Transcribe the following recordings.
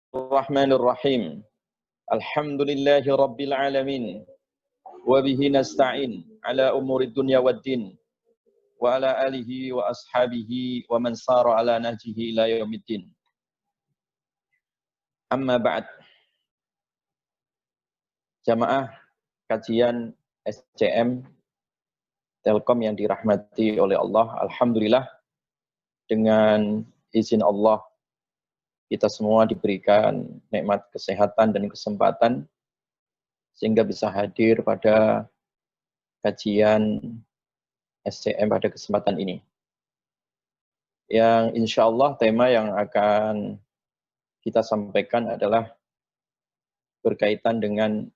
Bismillahirrahmanirrahim. Alhamdulillahi rabbil alamin. Wa bihi nasta'in ala umuri dunya waddin. Wa ala alihi wa ashabihi wa man sara ala nahjihi ila yaumiddin. Amma ba'd. Jamaah kajian SCM Telkom yang dirahmati oleh Allah, alhamdulillah dengan izin Allah kita semua diberikan nikmat kesehatan dan kesempatan sehingga bisa hadir pada kajian SCM pada kesempatan ini. Yang insya Allah tema yang akan kita sampaikan adalah berkaitan dengan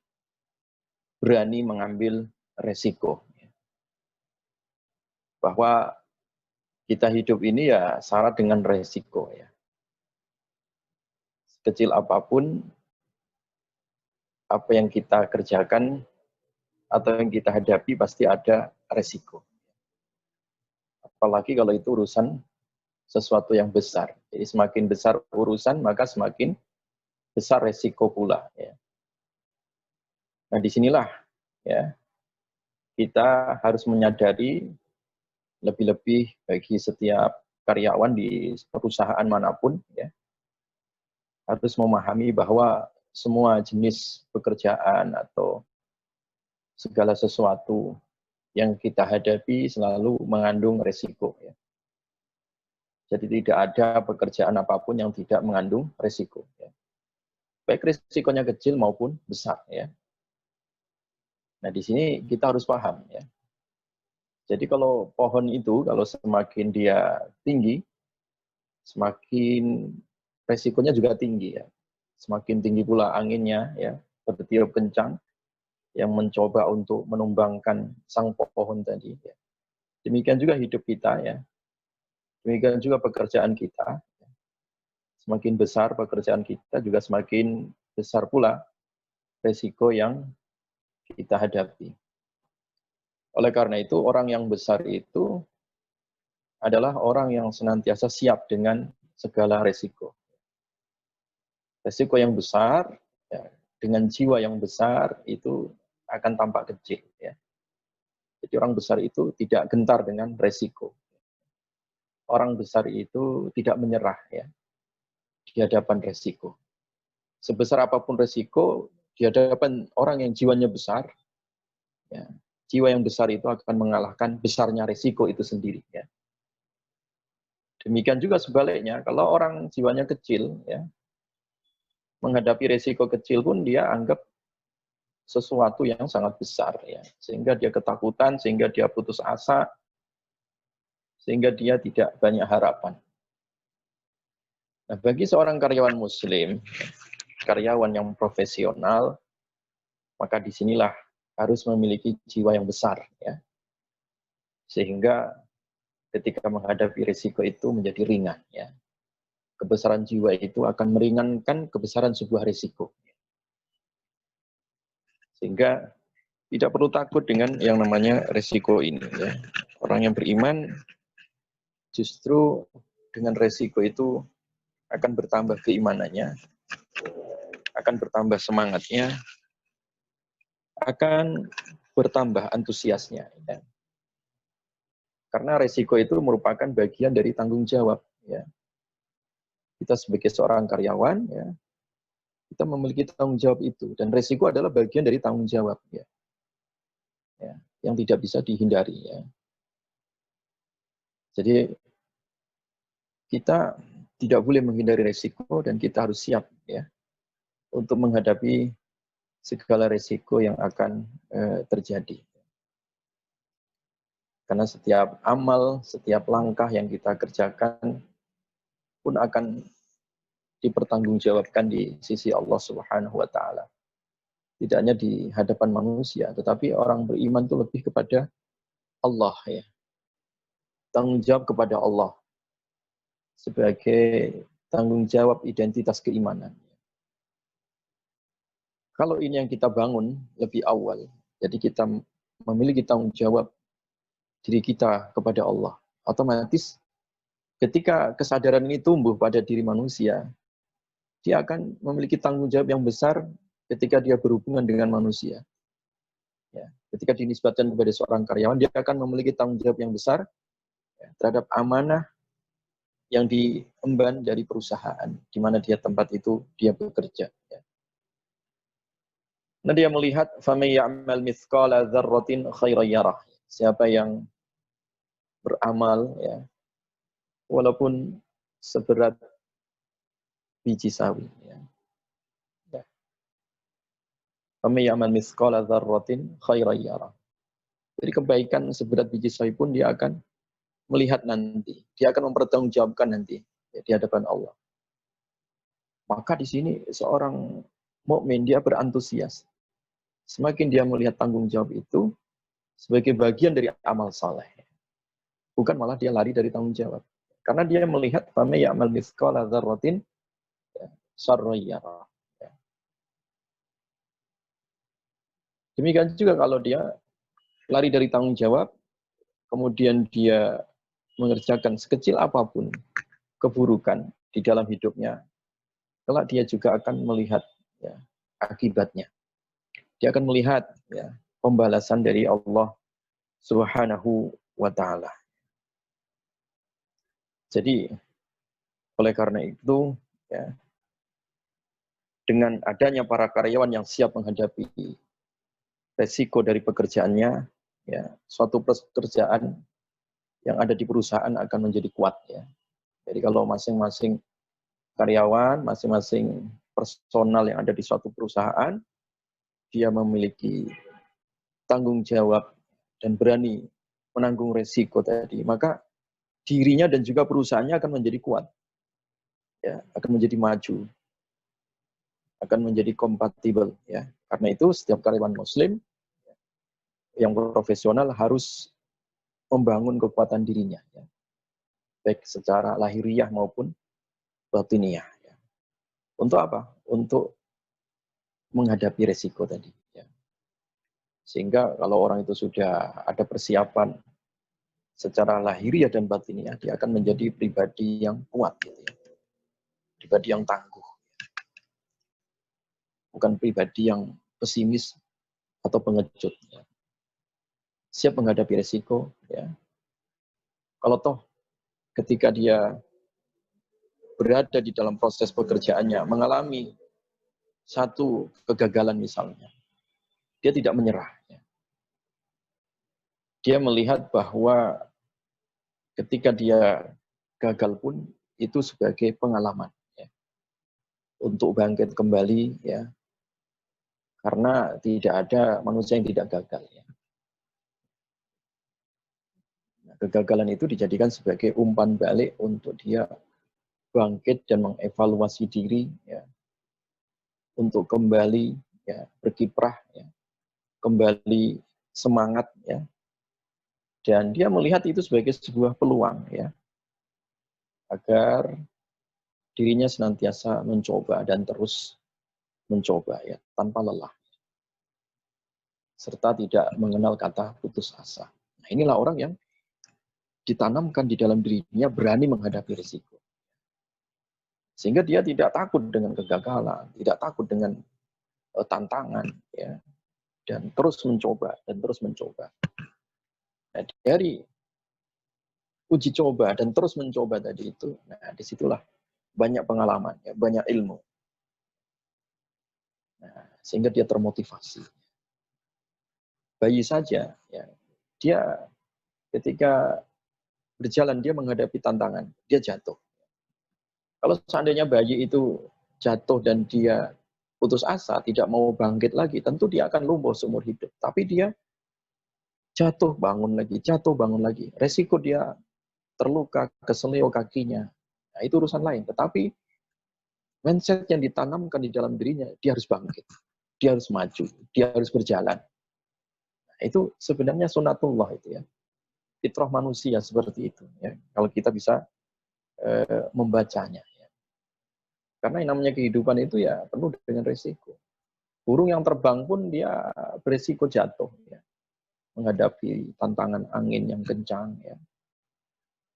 berani mengambil resiko. Bahwa kita hidup ini ya syarat dengan resiko ya. Sekecil apapun apa yang kita kerjakan atau yang kita hadapi pasti ada resiko. Apalagi kalau itu urusan sesuatu yang besar. Jadi semakin besar urusan maka semakin besar resiko pula. Ya. Nah disinilah ya kita harus menyadari lebih-lebih bagi setiap karyawan di perusahaan manapun ya harus memahami bahwa semua jenis pekerjaan atau segala sesuatu yang kita hadapi selalu mengandung resiko ya. Jadi tidak ada pekerjaan apapun yang tidak mengandung resiko ya. Baik resikonya kecil maupun besar ya. Nah di sini kita harus paham ya. Jadi kalau pohon itu kalau semakin dia tinggi semakin resikonya juga tinggi ya. Semakin tinggi pula anginnya ya, bertiup kencang yang mencoba untuk menumbangkan sang pohon tadi ya. Demikian juga hidup kita ya. Demikian juga pekerjaan kita. Semakin besar pekerjaan kita juga semakin besar pula resiko yang kita hadapi. Oleh karena itu orang yang besar itu adalah orang yang senantiasa siap dengan segala resiko. Resiko yang besar, ya, dengan jiwa yang besar itu akan tampak kecil. Ya. Jadi orang besar itu tidak gentar dengan resiko. Orang besar itu tidak menyerah ya, di hadapan resiko. Sebesar apapun resiko, di hadapan orang yang jiwanya besar, ya, jiwa yang besar itu akan mengalahkan besarnya resiko itu sendiri. Ya. Demikian juga sebaliknya, kalau orang jiwanya kecil, ya, menghadapi resiko kecil pun dia anggap sesuatu yang sangat besar ya, sehingga dia ketakutan, sehingga dia putus asa, sehingga dia tidak banyak harapan. Nah, bagi seorang karyawan muslim, karyawan yang profesional, maka disinilah harus memiliki jiwa yang besar ya. Sehingga ketika menghadapi risiko itu menjadi ringan ya. Kebesaran jiwa itu akan meringankan kebesaran sebuah risiko. Sehingga tidak perlu takut dengan yang namanya resiko ini. Ya. Orang yang beriman justru dengan resiko itu akan bertambah keimanannya, akan bertambah semangatnya, akan bertambah antusiasnya. Ya. Karena resiko itu merupakan bagian dari tanggung jawab. Ya. Kita sebagai seorang karyawan, ya, kita memiliki tanggung jawab itu. Dan resiko adalah bagian dari tanggung jawab. Ya. Ya, yang tidak bisa dihindari. Ya. Jadi kita tidak boleh menghindari resiko dan kita harus siap ya untuk menghadapi segala resiko yang akan terjadi. Karena setiap amal, setiap langkah yang kita kerjakan pun akan dipertanggungjawabkan di sisi Allah Subhanahu wa taala. Tidak hanya di hadapan manusia, tetapi orang beriman itu lebih kepada Allah ya. Tanggung jawab kepada Allah sebagai tanggung jawab identitas keimanan. Kalau ini yang kita bangun lebih awal, jadi kita memiliki tanggung jawab diri kita kepada Allah. Otomatis ketika kesadaran ini tumbuh pada diri manusia, dia akan memiliki tanggung jawab yang besar ketika dia berhubungan dengan manusia. Ya, ketika dinisbatkan kepada seorang karyawan, dia akan memiliki tanggung jawab yang besar ya, terhadap amanah yang diemban dari perusahaan, di mana dia tempat itu dia bekerja. Ya. Nah, dia melihat فَمَنْ يَعْمَلْ مِثْقَالَ ذَرَّةٍ خَيْرًا يَرَهُ. Siapa yang beramal, ya, walaupun seberat biji sawi. Ya. فَمَنْ يَعْمَلْ مِثْقَالَ ذَرَّةٍ خَيْرًا يَرَهُ. Jadi kebaikan seberat biji sawi pun dia akan melihat nanti. Dia akan mempertanggungjawabkan nanti ya, di hadapan Allah. Maka di sini seorang mukmin dia berantusias. Semakin dia melihat tanggung jawab itu sebagai bagian dari amal saleh. Bukan malah dia lari dari tanggung jawab. Karena dia melihat fama ya'mal mithqala dzarratin syarran yarah. Demikian juga kalau dia lari dari tanggung jawab, kemudian dia mengerjakan sekecil apapun keburukan di dalam hidupnya, kelak dia juga akan melihat ya, akibatnya. Dia akan melihat ya, pembalasan dari Allah Subhanahu wa Ta'ala. Jadi, oleh karena itu, ya, dengan adanya para karyawan yang siap menghadapi resiko dari pekerjaannya, ya, suatu pekerjaan yang ada di perusahaan akan menjadi kuat. Ya. Jadi kalau masing-masing karyawan, masing-masing personal yang ada di suatu perusahaan, dia memiliki tanggung jawab dan berani menanggung resiko tadi, maka dirinya dan juga perusahaannya akan menjadi kuat, ya, akan menjadi maju, akan menjadi kompatibel. Ya. Karena itu setiap karyawan Muslim yang profesional harus membangun kekuatan dirinya, ya. Baik secara lahiriah maupun batiniah. Ya. Untuk apa? Untuk menghadapi resiko tadi. Ya. Sehingga kalau orang itu sudah ada persiapan secara lahiriah dan batiniah, dia akan menjadi pribadi yang kuat. Gitu ya. Pribadi yang tangguh. Bukan pribadi yang pesimis atau pengecut. Ya. Siap menghadapi resiko. Ya. Kalau toh ketika dia berada di dalam proses pekerjaannya, mengalami satu kegagalan misalnya, dia tidak menyerah. Ya. Dia melihat bahwa ketika dia gagal pun itu sebagai pengalaman ya, untuk bangkit kembali ya, karena tidak ada manusia yang tidak gagal ya. Nah, kegagalan itu dijadikan sebagai umpan balik untuk dia bangkit dan mengevaluasi diri ya, untuk kembali ya, berkiprah ya, kembali semangat ya, dan dia melihat itu sebagai sebuah peluang ya, agar dirinya senantiasa mencoba dan terus mencoba ya, tanpa lelah. Serta tidak mengenal kata putus asa. Nah, inilah orang yang ditanamkan di dalam dirinya berani menghadapi risiko. Sehingga dia tidak takut dengan kegagalan, tidak takut dengan tantangan, ya, dan terus mencoba, dan terus mencoba. Nah, dari uji coba dan terus mencoba tadi itu, nah disitulah banyak pengalaman, ya, banyak ilmu. Nah, sehingga dia termotivasi. Bayi saja, ya, dia ketika berjalan dia menghadapi tantangan, dia jatuh. Kalau seandainya bayi itu jatuh dan dia putus asa, tidak mau bangkit lagi, tentu dia akan lumpuh seumur hidup. Tapi dia jatuh bangun lagi, jatuh bangun lagi. Resiko dia terluka, keseleo kakinya, nah itu urusan lain. Tetapi mindset yang ditanamkan di dalam dirinya, dia harus bangkit, dia harus maju, dia harus berjalan. Nah, itu sebenarnya sunatullah itu ya. Fitrah manusia seperti itu. Ya. Kalau kita bisa membacanya. Karena yang namanya kehidupan itu ya penuh dengan resiko. Burung yang terbang pun dia beresiko jatuh, ya, menghadapi tantangan angin yang kencang, ya,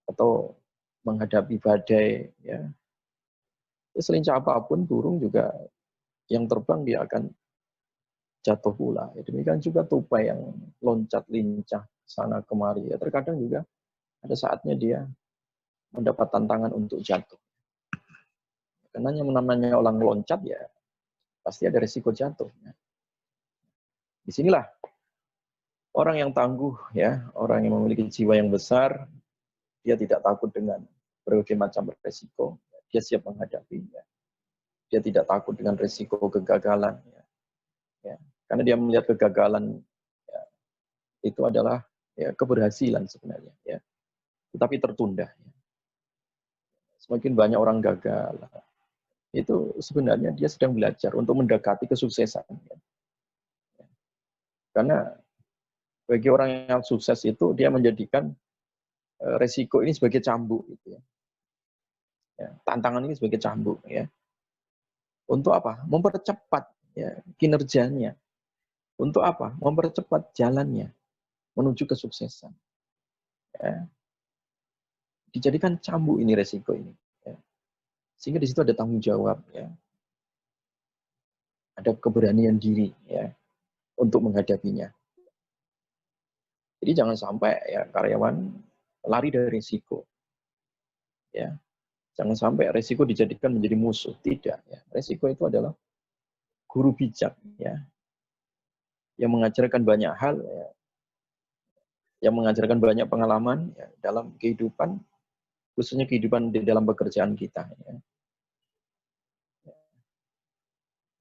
atau menghadapi badai, ya, Selincah apapun burung juga yang terbang dia akan jatuh pula. Ya, demikian juga tupai yang loncat lincah sana kemari. Ya, terkadang juga ada saatnya dia mendapat tantangan untuk jatuh. Karena yang namanya orang loncat ya pasti ada risiko jatuh. Ya. Disinilah orang yang tangguh, ya, orang yang memiliki jiwa yang besar, dia tidak takut dengan berbagai macam risiko. Dia siap menghadapinya. Dia tidak takut dengan risiko kegagalan. Ya. Ya. Karena dia melihat kegagalan ya, itu adalah ya, keberhasilan sebenarnya. Ya. Tetapi tertunda. Ya. Semakin banyak orang gagal, itu sebenarnya dia sedang belajar untuk mendekati kesuksesan. Ya. Karena bagi orang yang sukses itu dia menjadikan resiko ini sebagai cambuk. Gitu ya. Ya, tantangan ini sebagai cambuk. Ya. Untuk apa? Mempercepat ya, kinerjanya. Untuk apa? Mempercepat jalannya menuju kesuksesan. Ya. Dijadikan cambuk ini resiko ini. Ya. Sehingga di situ ada tanggung jawab. Ya. Ada keberanian diri ya, untuk menghadapinya. Jadi jangan sampai ya karyawan lari dari risiko. Ya. Jangan sampai risiko dijadikan menjadi musuh. Tidak. Ya. Risiko itu adalah guru bijak. Ya. Yang mengajarkan banyak hal. Ya. Yang mengajarkan banyak pengalaman ya, dalam kehidupan, khususnya kehidupan di dalam pekerjaan kita. Ya.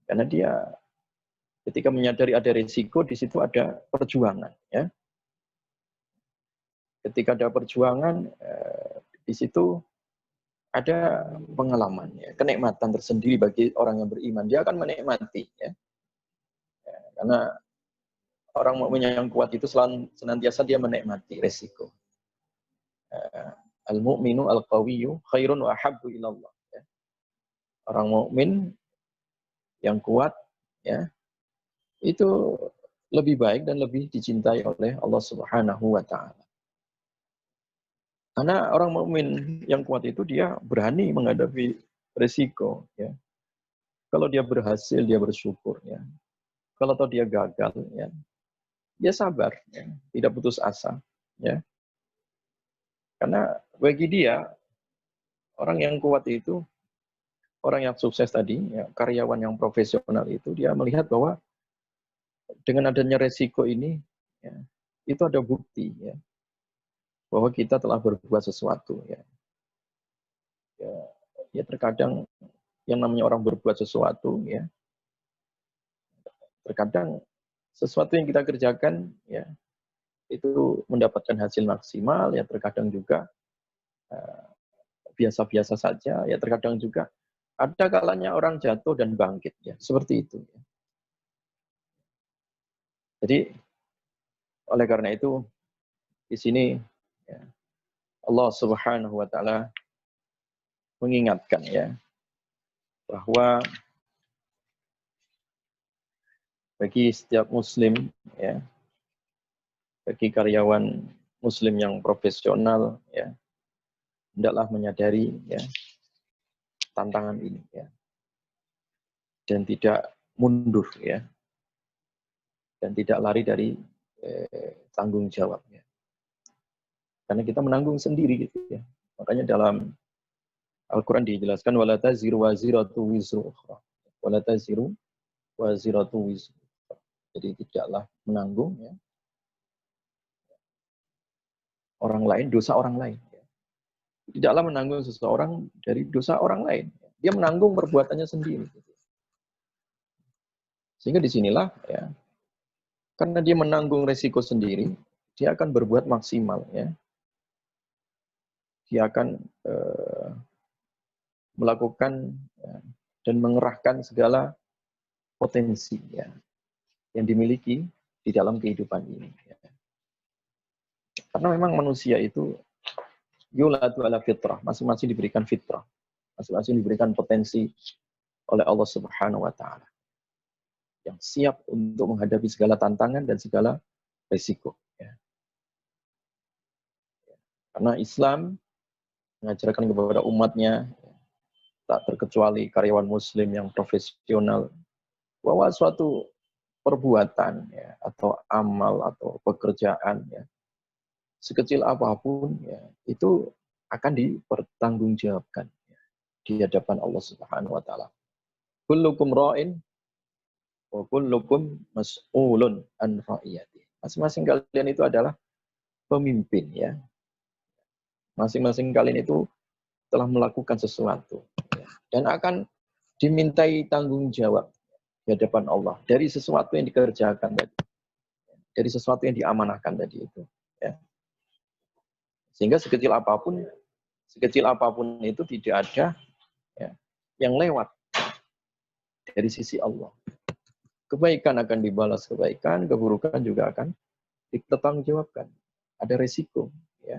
Karena dia ketika menyadari ada risiko, di situ ada perjuangan. Ya. Ketika ada perjuangan, di situ ada pengalaman, ya, kenikmatan tersendiri bagi orang yang beriman. Dia akan menikmati, ya. Ya, karena orang mukmin yang kuat itu senantiasa dia menikmati resiko. Al-mu'minu al-qawiyyu khairun wa ahabbu ilallah. Ya. Orang mukmin yang kuat, ya, itu lebih baik dan lebih dicintai oleh Allah Subhanahu wa Ta'ala. Karena orang mukmin yang kuat itu dia berani menghadapi risiko. Ya. Kalau dia berhasil, dia bersyukur. Ya. Kalau toh dia gagal, ya, dia sabar, ya. Tidak putus asa. Ya. Karena bagi dia, orang yang kuat itu, orang yang sukses tadi, ya, karyawan yang profesional itu, dia melihat bahwa dengan adanya resiko ini, ya, itu ada bukti, ya, bahwa kita telah berbuat sesuatu. Ya. Ya, ya terkadang yang namanya orang berbuat sesuatu, ya, terkadang sesuatu yang kita kerjakan, ya, itu mendapatkan hasil maksimal, ya terkadang juga biasa-biasa saja, ya terkadang juga ada kalanya orang jatuh dan bangkit, ya seperti itu. Ya. Jadi oleh karena itu di sini ya, Allah Subhanahu Wa Taala mengingatkan ya bahwa bagi setiap Muslim, ya, bagi karyawan Muslim yang profesional, ya, hendaklah menyadari ya tantangan ini, ya, dan tidak mundur, ya, dan tidak lari dari tanggung jawab. Ya. Karena kita menanggung sendiri gitu ya. Makanya dalam Al-Quran dijelaskan wala taziru waziratu wizru ukhra. Wala taziru waziratu wizru ukhra. Jadi tidaklah menanggung ya, orang lain, dosa orang lain. Ya. Tidaklah menanggung seseorang dari dosa orang lain. Dia menanggung perbuatannya sendiri. Gitu. Sehingga disinilah ya, karena dia menanggung resiko sendiri, dia akan berbuat maksimal. Ya. Dia akan melakukan ya, dan mengerahkan segala potensi ya, yang dimiliki di dalam kehidupan ini. Ya. Karena memang manusia itu yulatu ala fitrah, masing-masing diberikan fitrah, masing-masing diberikan potensi oleh Allah Subhanahu wa Ta'ala yang siap untuk menghadapi segala tantangan dan segala risiko. Ya. Karena Islam mengajarkan kepada umatnya tak terkecuali karyawan muslim yang profesional, bahwa suatu perbuatan ya, atau amal atau pekerjaan ya, sekecil apapun ya, itu akan dipertanggungjawabkan ya, di hadapan Allah Subhanahu wa taala. Kullukum ra'in wa kullukum mas'ulun an ra'iyati. Masing-masing kalian itu adalah pemimpin ya. Masing-masing kalian itu telah melakukan sesuatu ya, dan akan dimintai tanggung jawab di hadapan Allah dari sesuatu yang dikerjakan tadi, dari sesuatu yang diamanahkan tadi itu ya. Sehingga sekecil apapun itu tidak ada ya, yang lewat dari sisi Allah. Kebaikan akan dibalas kebaikan, keburukan juga akan dipertanggungjawabkan. Ada resiko ya,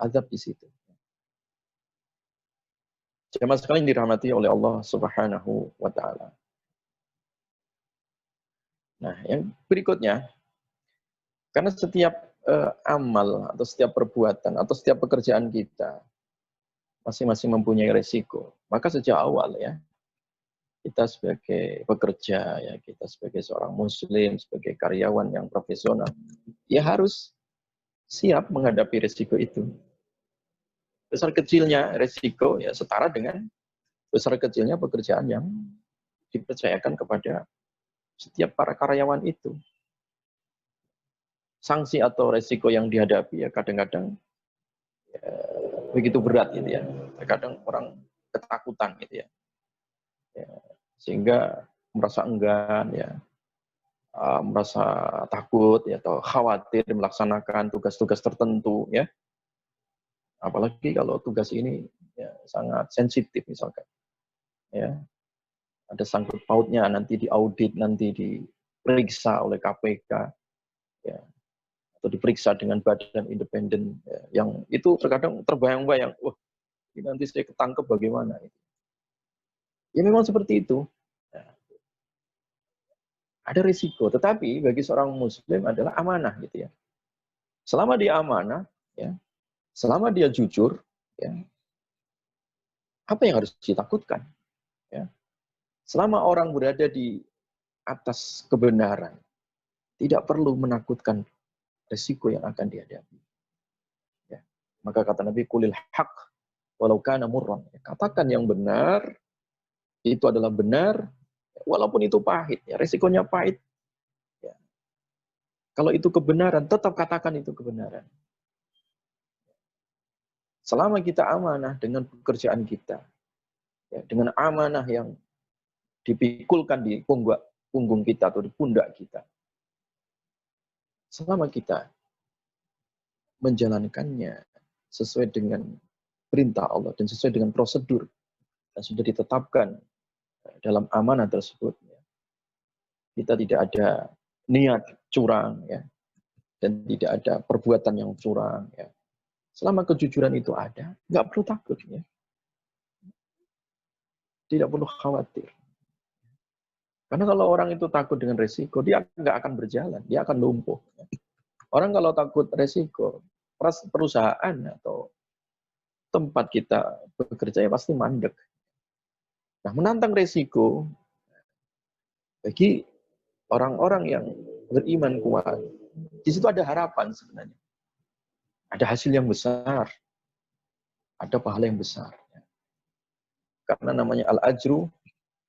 azab di situ. Jemaah sekalian dirahmati oleh Allah Subhanahu wa taala. Nah, yang berikutnya, karena setiap amal atau setiap perbuatan atau setiap pekerjaan kita masing-masing mempunyai resiko, maka sejak awal ya, kita sebagai pekerja ya, kita sebagai seorang muslim, sebagai karyawan yang profesional, ya harus siap menghadapi resiko itu. Besar kecilnya resiko ya setara dengan besar kecilnya pekerjaan yang dipercayakan kepada setiap para karyawan itu. Sanksi atau resiko yang dihadapi ya kadang-kadang ya, begitu berat gitu ya. Kadang orang ketakutan gitu ya. Ya, sehingga merasa enggan ya, merasa takut ya, atau khawatir melaksanakan tugas-tugas tertentu ya. Apalagi kalau tugas ini ya, sangat sensitif misalkan ya, ada sangkut pautnya nanti diaudit, nanti diperiksa oleh KPK ya, atau diperiksa dengan badan independen ya, yang itu terkadang terbayang-bayang, wah ini nanti saya ketangkep bagaimana. Ya memang seperti itu. Nah, ada risiko, tetapi bagi seorang muslim adalah amanah gitu ya. Selama dia amanah, ya, selama dia jujur, ya, apa yang harus ditakutkan? Ya. Selama orang berada di atas kebenaran, tidak perlu menakutkan risiko yang akan dihadapi. Ya. Maka kata Nabi, kulil haq walau kana murran. Katakan yang benar, itu adalah benar, walaupun itu pahit. Ya. Risikonya pahit. Ya. Kalau itu kebenaran, tetap katakan itu kebenaran. Selama kita amanah dengan pekerjaan kita, ya, dengan amanah yang dipikulkan di punggung kita atau di pundak kita, selama kita menjalankannya sesuai dengan perintah Allah dan sesuai dengan prosedur yang sudah ditetapkan dalam amanah tersebut, ya, kita tidak ada niat curang, ya, dan tidak ada perbuatan yang curang. Ya. Selama kejujuran itu ada, nggak perlu takut, ya. Tidak perlu khawatir. Karena kalau orang itu takut dengan resiko, dia nggak akan berjalan, dia akan lumpuh. Orang kalau takut resiko, perusahaan atau tempat kita bekerja ya pasti mandek. Nah, menantang resiko bagi orang-orang yang beriman kuat, di situ ada harapan sebenarnya. Ada hasil yang besar, ada pahala yang besar. Karena namanya al-ajru,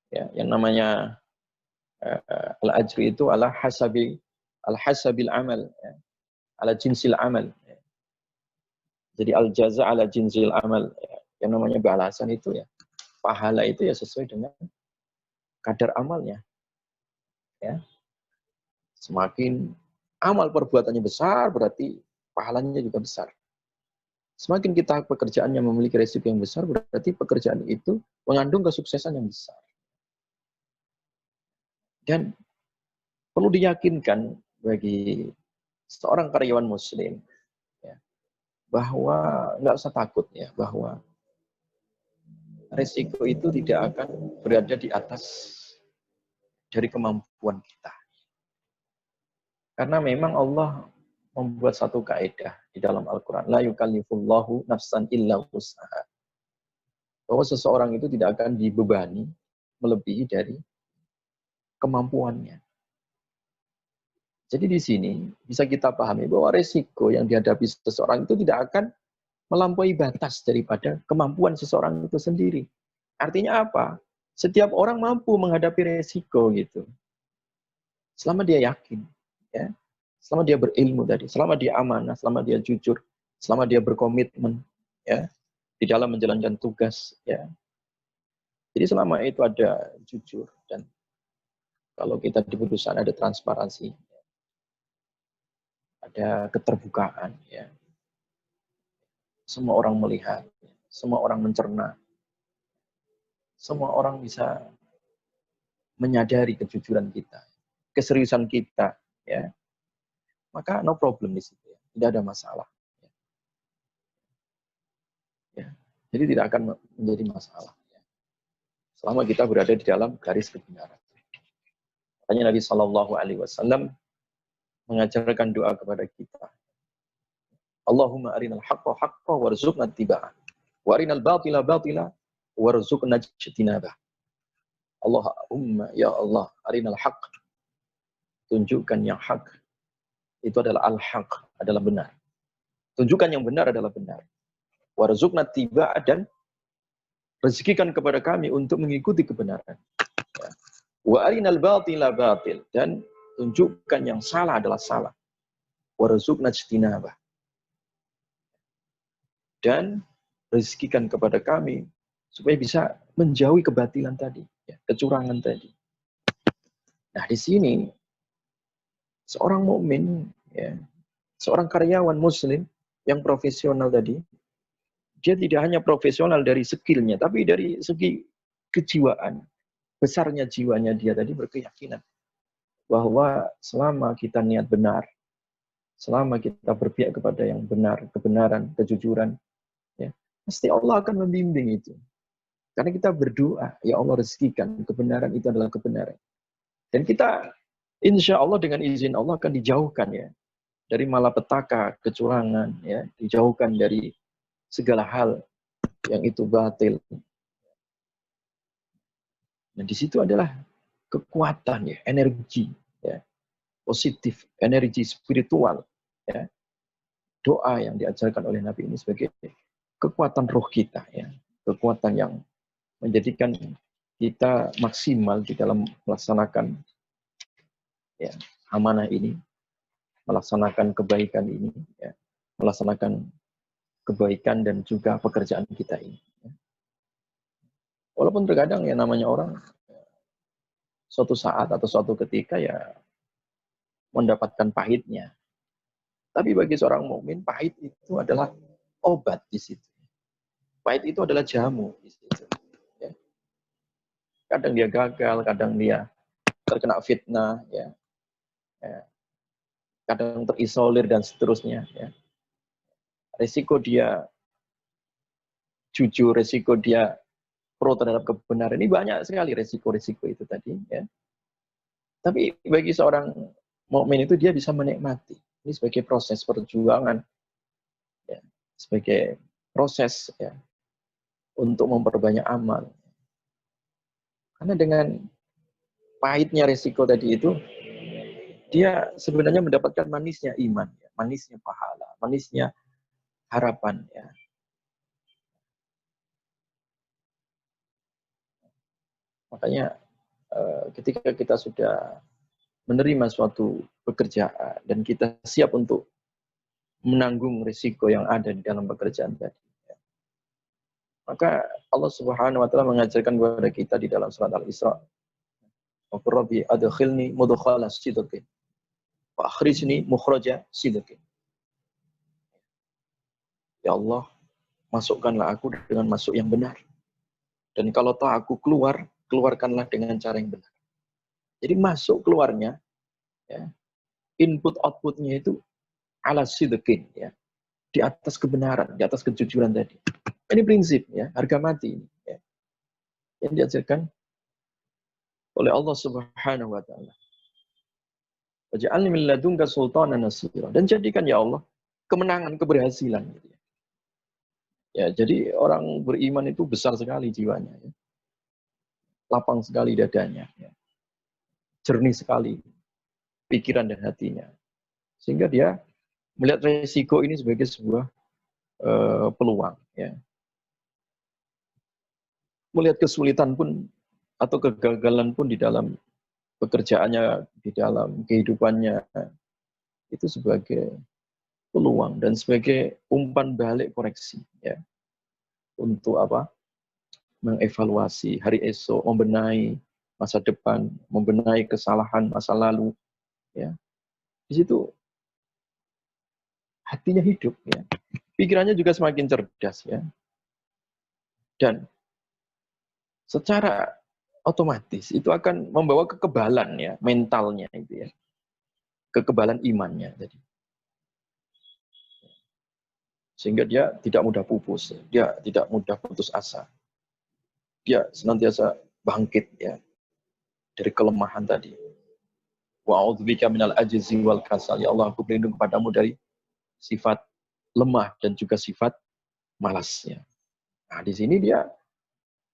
ya, yang namanya al-ajru itu al-hasabil amal, ya, ala jinsil amal. Ya. Jadi al-jaza ala jinsil amal, ya. Yang namanya balasan itu ya, pahala itu ya sesuai dengan kadar amalnya. Ya. Semakin amal perbuatannya besar, berarti pahalanya juga besar. Semakin kita pekerjaannya memiliki resiko yang besar, berarti pekerjaan itu mengandung kesuksesan yang besar. Dan perlu diyakinkan bagi seorang karyawan muslim, ya, bahwa nggak usah takut ya, bahwa resiko itu tidak akan berada di atas dari kemampuan kita. Karena memang Allah membuat satu kaidah di dalam Al-Quran. La yukallifullahu nafsan illa wus'aha. bahwa seseorang itu tidak akan dibebani melebihi dari kemampuannya. Jadi di sini bisa kita pahami bahwa resiko yang dihadapi seseorang itu tidak akan melampaui batas daripada kemampuan seseorang itu sendiri. Artinya apa? Setiap orang mampu menghadapi resiko gitu. Selama dia yakin, ya, selama dia berilmu tadi, selama dia amanah, selama dia jujur, selama dia berkomitmen, ya, di dalam menjalankan tugas, ya. Jadi selama itu ada jujur dan kalau kita di perusahaan ada transparansi, ada keterbukaan, ya. Semua orang melihat, semua orang mencerna, semua orang bisa menyadari kejujuran kita, keseriusan kita, ya. Maka no problem di situ, ya. Tidak ada masalah. Ya. Jadi tidak akan menjadi masalah. Ya. Selama kita berada di dalam garis kebenaran. Makanya Nabi Shallallahu Alaihi Wasallam mengajarkan doa kepada kita. Allahumma arinal haqqa haqqa warzuqna tiba'ah. Wa arinal batila batila warzuqna ijtinabah. Allahumma ya Allah arinal haqq. Tunjukkan yang hak. Itu adalah al-haq, adalah benar. Tunjukkan yang benar adalah benar. Warzuqna tiba'ah dan rezekikan kepada kami untuk mengikuti kebenaran. Ya. Wa arinal batila batil dan tunjukkan yang salah adalah salah. Warzuqna ijtinabah. Dan rezekikan kepada kami supaya bisa menjauhi kebatilan tadi, ya, kecurangan tadi. Nah, di sini seorang mukmin, ya, seorang karyawan muslim yang profesional tadi, dia tidak hanya profesional dari skillnya, tapi dari segi kejiwaan, besarnya jiwanya dia tadi berkeyakinan bahwa selama kita niat benar, selama kita berpihak kepada yang benar, kebenaran, kejujuran, ya, pasti Allah akan membimbing itu. Karena kita berdoa, ya Allah rezekikan, kebenaran itu adalah kebenaran. Dan kita, insya Allah dengan izin Allah akan dijauhkan ya dari malapetaka, kecurangan, ya, dijauhkan dari segala hal yang itu batil. Dan di situ adalah kekuatan ya, energi ya, positif, energi spiritual ya. Doa yang diajarkan oleh Nabi ini sebagai kekuatan roh kita ya, kekuatan yang menjadikan kita maksimal di dalam melaksanakan ya, amanah ini, melaksanakan kebaikan ini, ya, melaksanakan kebaikan dan juga pekerjaan kita ini. Ya. Walaupun terkadang ya namanya orang suatu saat atau suatu ketika ya mendapatkan pahitnya. Tapi bagi seorang mukmin pahit itu adalah obat di situ. Pahit itu adalah jamu di situ. Ya. Kadang dia gagal, kadang dia terkena fitnah, ya. Ya. Kadang terisolir dan seterusnya. Ya. Risiko dia jujur, risiko dia pro terhadap kebenaran. Ini banyak sekali risiko-risiko itu tadi. Ya. Tapi bagi seorang mukmin itu dia bisa menikmati. Ini sebagai proses perjuangan, ya. Sebagai proses ya, untuk memperbanyak amal. Karena dengan pahitnya risiko tadi itu, dia sebenarnya mendapatkan manisnya iman, ya. Manisnya pahala, manisnya harapan. Ya. Makanya ketika kita sudah menerima suatu pekerjaan dan kita siap untuk menanggung risiko yang ada di dalam pekerjaan tadi, ya. Maka Allah Subhanahu wa taala mengajarkan kepada kita di dalam surat Al-Isra, "Rabbi adkhilni mudkhala sidqin wa akhrijni mukhraja sidqin." Ya Allah, masukkanlah aku dengan masuk yang benar. Dan kalau toh aku keluar, keluarkanlah dengan cara yang benar. Jadi masuk keluarnya, ya, input outputnya itu ala sidqin, ya, di atas kebenaran, di atas kejujuran tadi. Ini prinsip, ya, harga mati ini, ya, yang diajarkan oleh Allah Subhanahu wa taala. Waj'alni min ladunka sultanan nasira. Dan jadikan ya Allah kemenangan, keberhasilan gitu ya. Ya, jadi orang beriman itu besar sekali jiwanya, ya. Lapang sekali dadanya, ya. Jernih sekali pikiran dan hatinya. Sehingga dia melihat resiko ini sebagai sebuah peluang. Ya. Melihat kesulitan pun atau kegagalan pun di dalam pekerjaannya, di dalam kehidupannya, itu sebagai peluang dan sebagai umpan balik koreksi. Ya. Untuk apa? Mengevaluasi hari esok, membenahi masa depan, membenahi kesalahan masa lalu. Ya. Di situ hatinya hidup, ya. Pikirannya juga semakin cerdas, ya. Dan secara otomatis itu akan membawa kekebalan, ya, mentalnya itu, ya. Kekebalan imannya tadi. Sehingga dia tidak mudah pupus, ya. Dia tidak mudah putus asa. Dia senantiasa bangkit, ya, dari kelemahan tadi. Wa'udzubika minal ajzi wal kasal. Ya Allah, aku berlindung kepadamu dari sifat lemah dan juga sifat malasnya. Nah, di sini dia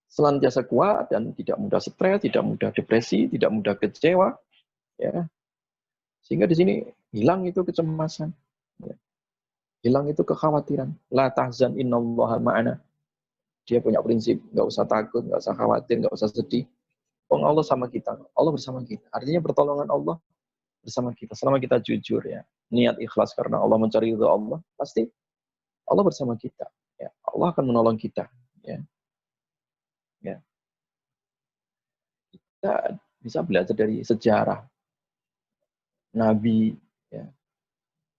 senantiasa kuat dan tidak mudah stres, tidak mudah depresi, tidak mudah kecewa, ya. Sehingga di sini hilang itu kecemasan, ya. Hilang itu kekhawatiran. La tahzan innallaha ma'ana. Dia punya prinsip, nggak usah takut, nggak usah khawatir, nggak usah sedih. Oh, Allah sama kita, Allah bersama kita. Artinya pertolongan Allah bersama kita. Selama kita jujur, ya, niat ikhlas karena Allah, mencari ridha Allah, pasti Allah bersama kita. Ya, Allah akan menolong kita. Ya, ya. Kita bisa belajar dari sejarah Nabi, ya.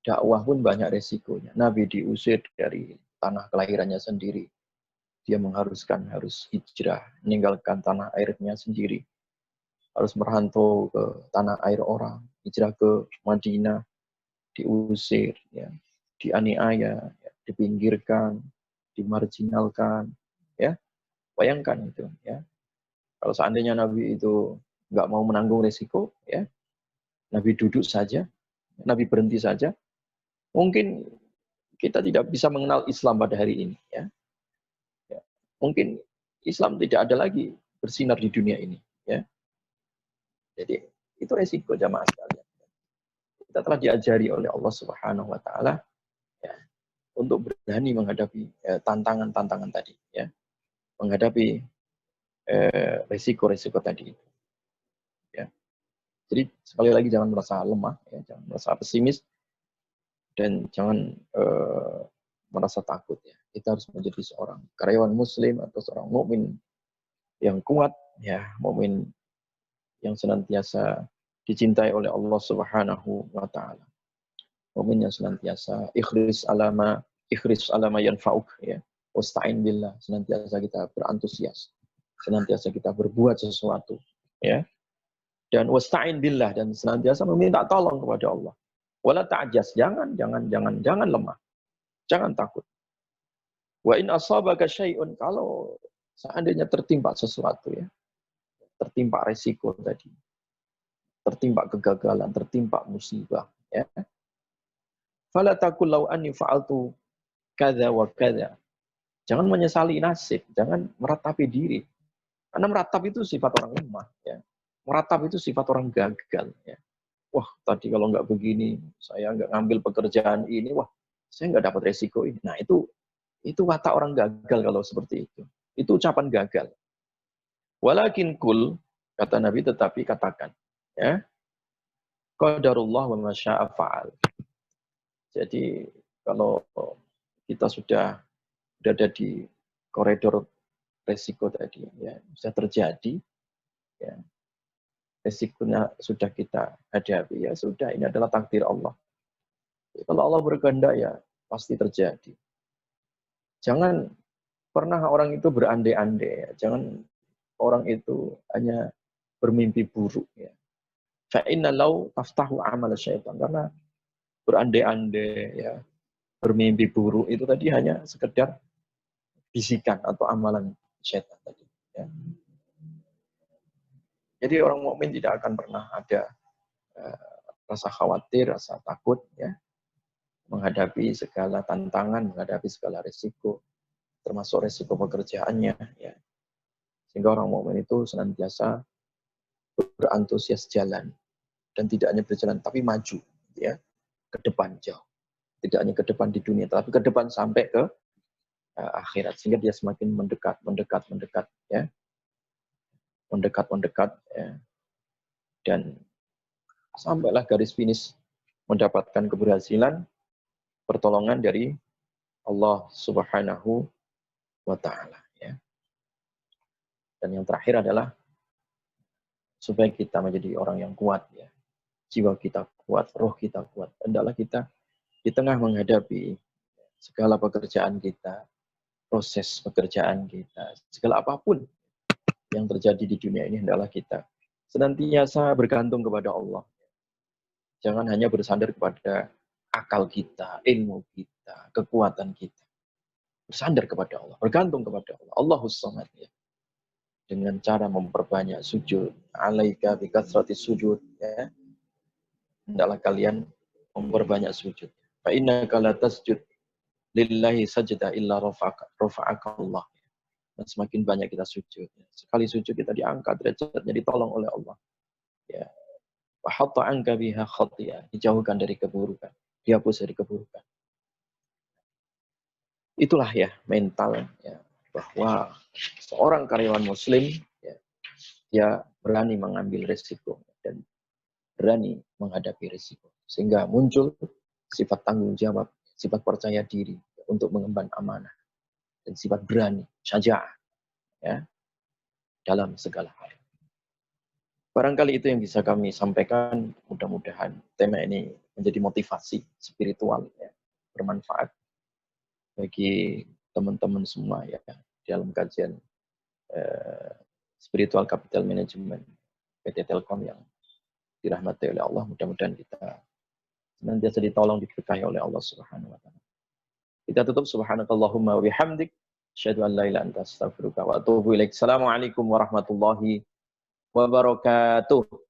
Dakwah pun banyak resikonya. Nabi diusir dari tanah kelahirannya sendiri. Dia harus hijrah, meninggalkan tanah airnya sendiri. Harus merantau ke tanah air orang, hijrah ke Madinah, diusir, ya, dianiaya, ya, dipinggirkan, dimarginalkan, ya. Bayangkan itu, ya. Kalau seandainya Nabi itu nggak mau menanggung resiko, ya, Nabi duduk saja, Nabi berhenti saja, mungkin kita tidak bisa mengenal Islam pada hari ini, ya. Ya. Mungkin Islam tidak ada lagi bersinar di dunia ini, ya. Jadi itu resiko jamaah sekalian. Kita telah diajari oleh Allah Subhanahu wa taala, ya, untuk berani menghadapi tantangan-tantangan tadi, ya. Menghadapi resiko-resiko tadi, ya. Jadi sekali lagi jangan merasa lemah, ya, jangan merasa pesimis dan jangan merasa takut, ya. Kita harus menjadi seorang karyawan muslim atau seorang mukmin yang kuat, ya, mukmin yang senantiasa dicintai oleh Allah Subhanahu wa taala. Mukmin yang senantiasa ikhris alama yanfa'uk, ya. Wasta'in billah, senantiasa kita berantusias, senantiasa kita berbuat sesuatu, ya. Dan wasta'in billah, dan senantiasa meminta tolong kepada Allah. Wala ta'jas, jangan lemah. Jangan takut. Wa in asabaka syai'un, kalau seandainya tertimpa sesuatu, ya, tertimpa resiko tadi, tertimpa kegagalan, tertimpa musibah, ya. Fala taqul law anni fa'altu kadza wa kadza. Jangan menyesali nasib, jangan meratapi diri. Karena meratap itu sifat orang lemah, ya. Meratap itu sifat orang gagal, ya. Wah, tadi kalau nggak begini, saya nggak ngambil pekerjaan ini, wah, saya nggak dapat resiko ini. Nah, itu watak orang gagal kalau seperti itu. Itu ucapan gagal. Walakin kul, kata Nabi, tetapi katakan, ya, qadarullah wa ma syaa fa'al. Jadi kalau kita sudah berada di koridor resiko tadi, ya, sudah terjadi, ya, resikonya sudah kita hadapi, ya sudah, ini adalah takdir Allah. Kalau Allah berkehendak, ya pasti terjadi. Jangan pernah orang itu berandai-andai, ya. Jangan orang itu hanya bermimpi buruk, ya. Fa'inna law taftahu amal syaitan. Karena berandai-andai, ya, bermimpi buruk itu tadi hanya sekedar bisikan atau amalan syaitan tadi, ya. Jadi orang mukmin tidak akan pernah ada rasa khawatir, rasa takut, ya, menghadapi segala tantangan, menghadapi segala risiko. termasuk resiko pekerjaannya, ya. Sehingga orang mukmin itu senantiasa berantusias jalan, dan tidak hanya berjalan tapi maju, ya, ke depan jauh. Tidak hanya ke depan di dunia, tapi ke depan sampai ke akhirat, sehingga dia semakin mendekat, ya, mendekat, ya, dan sampailah garis finish mendapatkan keberhasilan, pertolongan dari Allah Subhanahu wa Ta'ala, ya. Dan yang terakhir adalah supaya kita menjadi orang yang kuat, ya. Jiwa kita kuat, roh kita kuat. Hendaklah kita di tengah menghadapi segala pekerjaan kita, proses pekerjaan kita, segala apapun yang terjadi di dunia ini, hendaklah kita senantiasa bergantung kepada Allah. Jangan hanya bersandar kepada akal kita, ilmu kita, kekuatan kita. Bersandar kepada Allah, bergantung kepada Allah. Allahus Samad, ya. Dengan cara memperbanyak sujud. Alaika bikatsrati sujud, ya. Hendaklah kalian memperbanyak sujud. Fa innaka la tasjud lillahi sajda illa rafa'aka Allah. Dan semakin banyak kita sujud, ya. Sekali sujud kita diangkat derajatnya, ditolong oleh Allah. Ya. Wa hatta anka biha khati'ah, dijauhkan dari keburukan, dihapus dari keburukan. Itulah ya mental, ya, bahwa seorang karyawan muslim, ya, dia berani mengambil risiko dan berani menghadapi risiko, sehingga muncul sifat tanggung jawab, sifat percaya diri untuk mengemban amanah, dan sifat berani, syaja'ah, ya, dalam segala hal. Barangkali itu yang bisa kami sampaikan. Mudah-mudahan tema ini menjadi motivasi spiritual, ya, bermanfaat bagi teman-teman semua, ya, dalam kajian spiritual capital management PT Telkom yang dirahmati oleh Allah. Mudah-mudahan kita senantiasa ditolong, diberkahi oleh Allah Subhanahu wa Ta'ala. Kita tutup, subhanakallahumma wa bihamdik, asyhadu an la ilaha illa anta astaghfiruka wa atubu ilaik. Assalamualaikum warahmatullahi wabarakatuh.